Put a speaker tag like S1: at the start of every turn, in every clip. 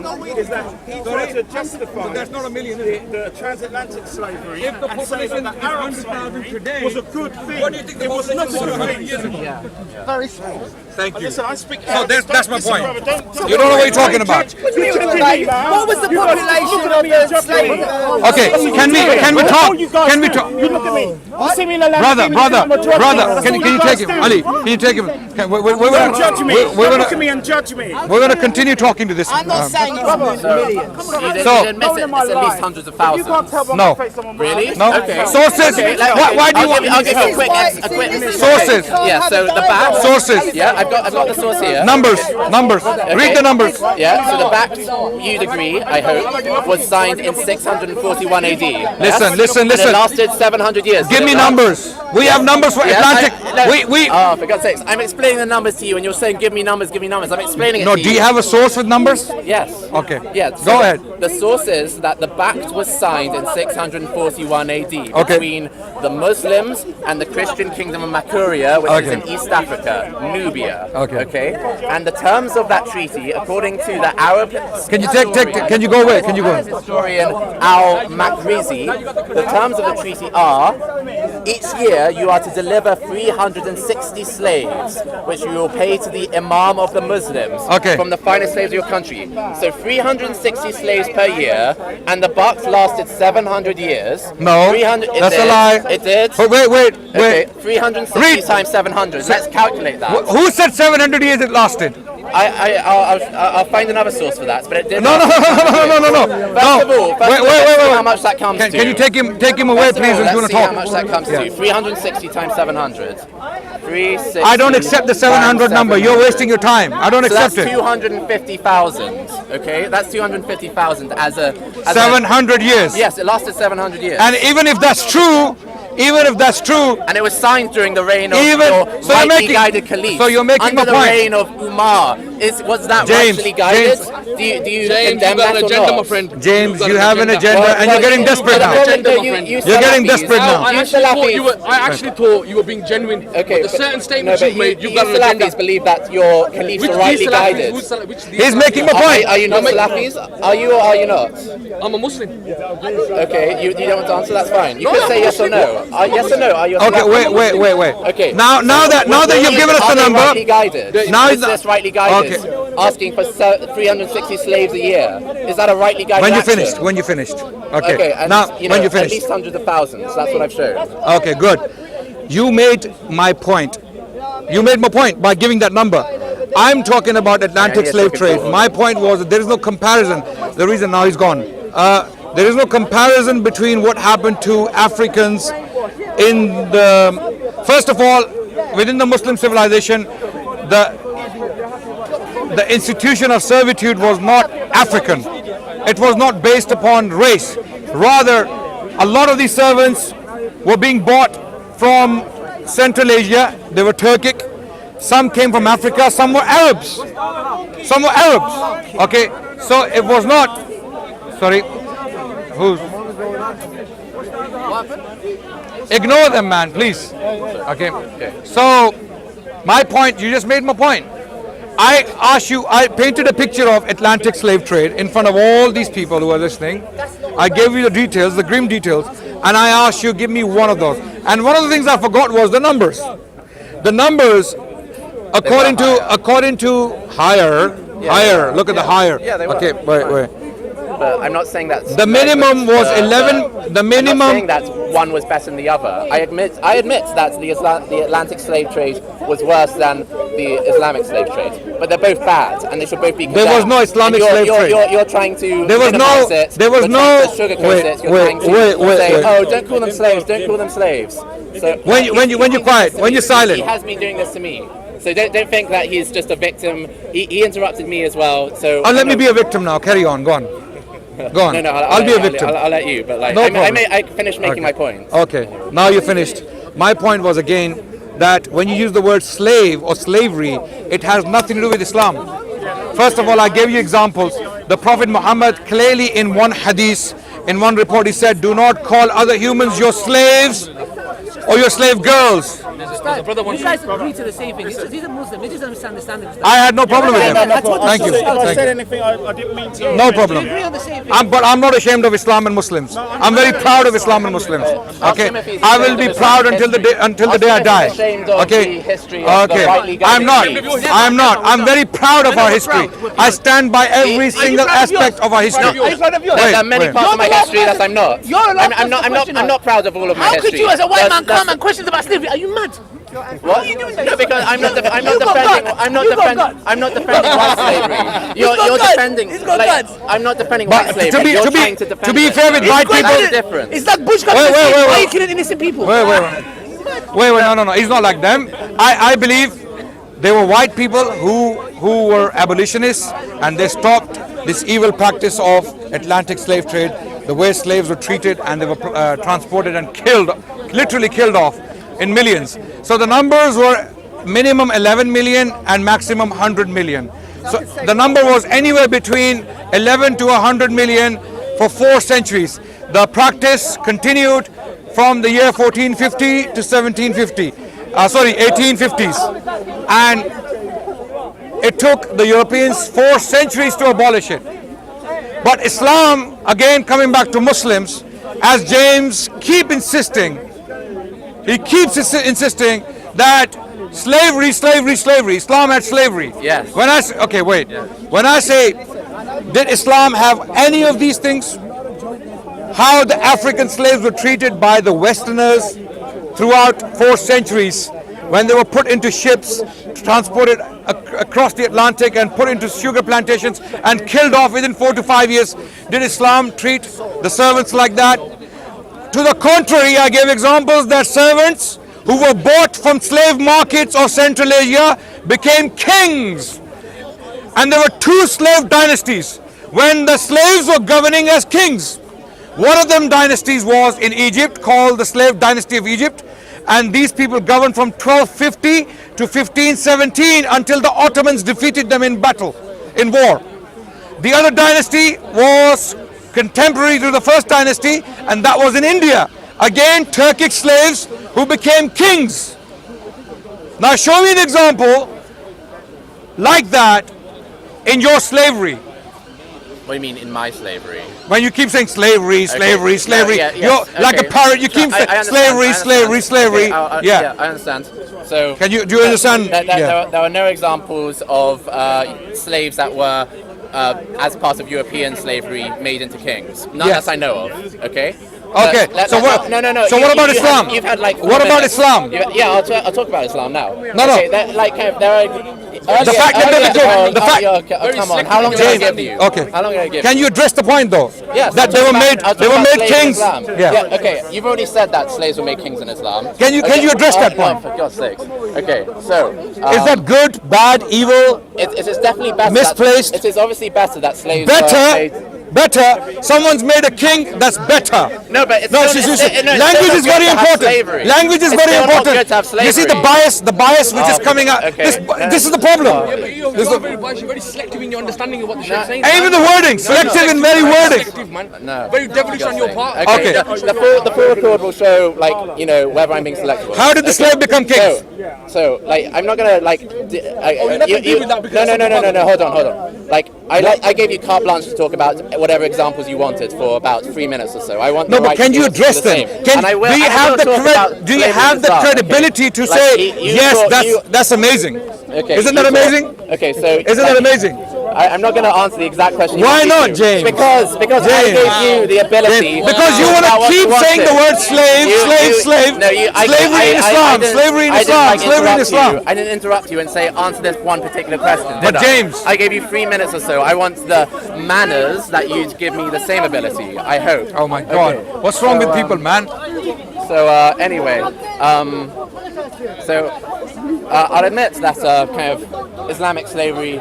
S1: is that he tried to justify
S2: that's not a million, is it?
S1: the transatlantic slavery
S2: If the
S1: and say that
S2: population
S1: the
S2: is
S1: Arab
S2: 100,000
S1: slavery
S2: today,
S1: was a good thing.
S2: what do you think the
S1: It was not
S2: population
S1: a
S2: was
S1: good
S2: 100
S1: thing.
S2: years ago?
S3: Very small.
S2: Thank you.
S1: Listen, I speak.
S2: So that's my
S1: listen,
S2: point.
S1: brother, don't
S2: You don't know what you're talking about.
S3: What was the population of the slave?
S2: Okay, can we talk? Can we talk?
S1: You look at me. You see me in the land.
S2: Brother, can you take him? Ali, can you take him?
S1: Don't judge me. Don't look at me and judge me.
S2: We're going to continue talking to this.
S3: I'm not saying it's millions.
S4: You didn't miss it. It's at least hundreds of thousands.
S2: No.
S4: Really?
S2: No.
S4: Okay.
S2: Sources. Why do you want?
S4: I'll give you a quick
S2: Sources.
S4: Yeah. So the back.
S2: Sources.
S4: Yeah, I've got the source here.
S2: Numbers. Read the numbers.
S4: Yeah. So the back, you'd agree, I hope, was signed in 641 AD.
S2: Listen.
S4: And it lasted 700 years.
S2: Give me numbers. We have numbers for Atlantic.
S4: Oh, for God's sakes! I'm explaining the numbers to you, and you're saying, "Give me numbers, give me numbers." I'm explaining it.
S2: No.
S4: to
S2: Do you have a source with numbers?
S4: Yes.
S2: Okay.
S4: Yeah. So
S2: Go ahead.
S4: The source is that the pact was signed in 641 AD between the Muslims and the Christian kingdom of Makuria, which is in East Africa, Nubia. Okay. And the terms of that treaty, according to the Arab.
S2: Can you Can you go away? Can you go?
S4: Historian Al-Makrizi, the terms of the treaty are: each year you are to deliver 360 slaves, which you will pay to the Imam of the Muslims from the finest slaves of your country. So 360 slaves per year, and the Bucks lasted 700 years.
S2: No, that's a lie.
S4: It did.
S2: But wait.
S4: Okay, 360 times 700. Let's calculate that.
S2: Who said 700 years it lasted?
S4: I'll find another source for that, but it did.
S2: No.
S4: First of all,
S2: wait.
S4: how much that comes to.
S2: Can you take him away, please? If you want to talk.
S4: How much that comes to? 360 times 700. 360.
S2: I don't accept the 700 number. You're wasting your time. I don't accept
S4: it.
S2: it.
S4: 250,000. Okay, that's 250,000 as a
S2: 700 years.
S4: Yes, it lasted 700 years.
S2: And even if that's true.
S4: And it was signed during the reign of your rightly guided caliph.
S2: So you're making
S4: under
S2: a point.
S4: the reign of Umar. Was that rightly guided? Do you condemn that or not?
S5: My friend.
S2: James, you have an agenda and you're getting desperate now. You're getting desperate now.
S5: I actually thought you were being genuine.
S4: Okay,
S5: the certain statements you've made, you've got an agenda.
S4: Salafis believe that your caliphs are rightly guided.
S2: He's making a point.
S4: Are you not Salafis? Are you or are you not?
S5: I'm a Muslim.
S4: Okay, you don't want to answer, that's fine. You could say yes or no. Yes or no? Are you
S2: okay, wait.
S4: Okay.
S2: Now that you've given us the number.
S4: Rightly guided?
S2: Now
S4: is this rightly guided?
S2: Okay.
S4: Asking for 360 slaves a year. Is that a rightly guided
S2: When you finished. Okay.
S4: And
S2: now, when you
S4: at
S2: finished.
S4: least hundreds of thousands. That's what I've shown.
S2: Okay, good. You made my point. You made my point by giving that number. I'm talking about Atlantic slave trade. My point was that there is no comparison. The reason now he's gone. There is no comparison between what happened to Africans in the. First of all, within the Muslim civilization, the institution of servitude was not African. It was not based upon race. Rather, a lot of these servants were being bought from Central Asia. They were Turkic. Some came from Africa. Some were Arabs. Okay, so it was not. Sorry. Who's? Ignore them, man, please. Okay. So, my point. You just made my point. I asked you. I painted a picture of Atlantic slave trade in front of all these people who are listening. I gave you the details, the grim details, and I asked you give me one of those. And one of the things I forgot was the numbers. The numbers, according to higher. Look at the higher.
S4: Yeah, they were.
S2: Okay, wait.
S4: But I'm not saying that's
S2: the minimum was 11. The minimum.
S4: I'm not saying that one was better than the other. I admit that the Atlantic slave trade was worse than the Islamic slave trade. But they're both bad, and they should both be condemned.
S2: There was no Islamic slave trade.
S4: You're trying to.
S2: There was no.
S4: Wait. Oh, don't call them slaves. Don't call them slaves. So
S2: when you're quiet, when you're silent.
S4: He has been doing this to me. So don't think that he's just a victim. He interrupted me as well. So.
S2: Let me be a victim now. Carry on. Go on. Go on.
S4: No,
S2: I'll be a victim.
S4: I'll let you, but like,
S2: no
S4: I finished making my point.
S2: Okay, now you finished. My point was again that when you use the word slave or slavery, it has nothing to do with Islam. First of all, I gave you examples. The Prophet Muhammad clearly in one hadith, in one report, he said, "Do not call other humans your slaves." or your slave girls.
S6: You guys agree to the same thing. These are Muslims. They just understand the standards.
S2: I had no problem with them. Thank you.
S1: If I
S2: Thank
S1: said
S2: you.
S1: anything, I didn't mean to.
S2: No problem.
S6: We agree on the same thing.
S2: But I'm not ashamed of Islam and Muslims. I'm very proud of Islam and Muslims. Okay, I will be proud until the day I die. Okay, okay. I'm not. I'm very proud of our history. I stand by every single aspect of our history.
S4: There are many parts of my history that I'm not. I'm not proud of all of my
S6: How
S4: history.
S6: could you, as a white man, come and question about slavery? Are you mad?
S4: What? No, because I'm not defending white slavery. You're defending. Like, I'm not defending white slavery. You're trying to defend.
S2: To be fair with white people,
S4: that's different.
S6: It's like Bush got why are you killing innocent people?
S2: Wait, no. It's not like them. I believe they were white people who were abolitionists, and they stopped this evil practice of Atlantic slave trade, the way slaves were treated and they were transported and killed, literally killed off in millions. So the numbers were minimum 11 million and maximum 100 million. So the number was anywhere between 11 to 100 million for 4 centuries. The practice continued from the year 1450 to 1750. 1850s. And it took the Europeans 4 centuries to abolish it. But Islam, again coming back to Muslims, as James keeps insisting that slavery, Islam had slavery.
S4: Yes.
S2: When I say, did Islam have any of these things? How the African slaves were treated by the Westerners throughout 4 centuries, when they were put into ships, transported across the Atlantic and put into sugar plantations and killed off within 4 to 5 years. Did Islam treat the servants like that? To the contrary, I gave examples that servants who were bought from slave markets of Central Asia became kings. And there were 2 slave dynasties when the slaves were governing as kings. One of them dynasties was in Egypt, called the slave dynasty of Egypt, and these people governed from 1250 to 1517 until the Ottomans defeated them in battle, in war. The other dynasty was contemporary to the first dynasty, and that was in India. Again, Turkic slaves who became kings. Now show me an example like that in your slavery.
S4: What do you mean in my slavery?
S2: When you keep saying slavery, you're like a parrot. You keep saying slavery.
S4: Yeah, I understand. So,
S2: do you understand?
S4: There are no examples of slaves that were, as part of European slavery, made into kings. None that I know of. Okay.
S2: Okay. So what?
S4: No.
S2: So what about Islam?
S4: You've had like.
S2: What about Islam?
S4: Yeah, I'll talk about Islam now.
S2: No.
S4: Okay, there are.
S2: The fact that
S4: come on. How long did I give you?
S2: Okay.
S4: How long did I give you?
S2: Can you address the point though?
S4: Yes.
S2: That they were made kings.
S4: Yeah. Okay. You've already said that slaves were made kings in Islam.
S2: Can you address that point?
S4: No, for God's sakes. Okay. So.
S2: Is that good, bad, evil?
S4: It is definitely better.
S2: Misplaced.
S4: It is obviously better that slaves.
S2: Better. Someone's made a king that's better.
S4: No, but it's
S2: language is very important. Language is very important. You see the bias which is coming out. This is the problem.
S5: You're very selective in your understanding of what the Sheikh's saying.
S2: Even the wording, selective in very wording.
S4: No.
S5: Very devilish on your part.
S2: Okay.
S4: The full record will show, whether I'm being selective.
S2: How did the slave become king?
S4: So, I'm not gonna No. Hold on. I gave you carte blanche to talk about whatever examples you wanted for about 3 minutes or so. I want.
S2: No, but can you address them? Do you have the credibility to say yes? That's amazing.
S4: Okay.
S2: Isn't that amazing?
S4: Okay, so
S2: isn't that amazing?
S4: I'm not going to answer the exact question.
S2: Why not, James?
S4: Because
S2: James.
S4: I gave you the ability.
S2: Because you want to keep saying the word slave.
S4: No,
S2: slavery in Islam.
S4: I didn't interrupt you and say answer this one particular question.
S2: But James,
S4: I gave you 3 minutes or so. I want the manners that you'd give me the same ability. I hope.
S2: Oh my God! Okay. What's wrong with people, man?
S4: So anyway, I'll admit that kind of Islamic slavery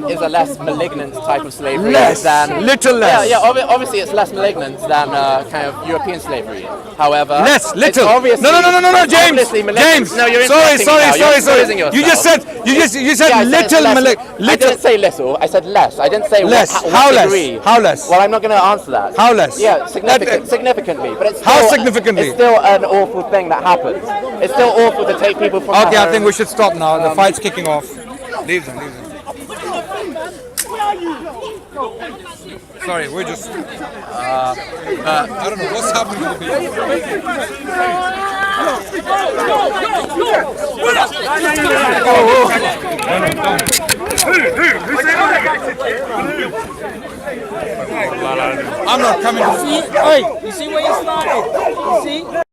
S4: is a less malignant type of slavery
S2: Less,
S4: than
S2: little less.
S4: Yeah, obviously it's less malignant than kind of European slavery. However,
S2: Less,
S4: it's
S2: little.
S4: obviously,
S2: No, James.
S4: obviously malignant.
S2: James.
S4: No, you're
S2: sorry.
S4: sorry.
S2: You just said
S4: Yeah, I said
S2: little
S4: less.
S2: malignant.
S4: I didn't say little. I said less. I didn't say
S2: Less.
S4: what
S2: How
S4: degree.
S2: less? How less?
S4: Well, I'm not going to answer that.
S2: How less?
S4: Yeah, significantly. But it's still,
S2: How significantly?
S4: It's still an awful thing that happens. It's still awful to take people from.
S2: Okay,
S4: their
S2: I think we
S4: homes.
S2: should stop now. The fight's kicking off. Leave them. Sorry, we're just. I don't know what's happening to I'm not coming to see.
S3: Hey, you see where you started? You see?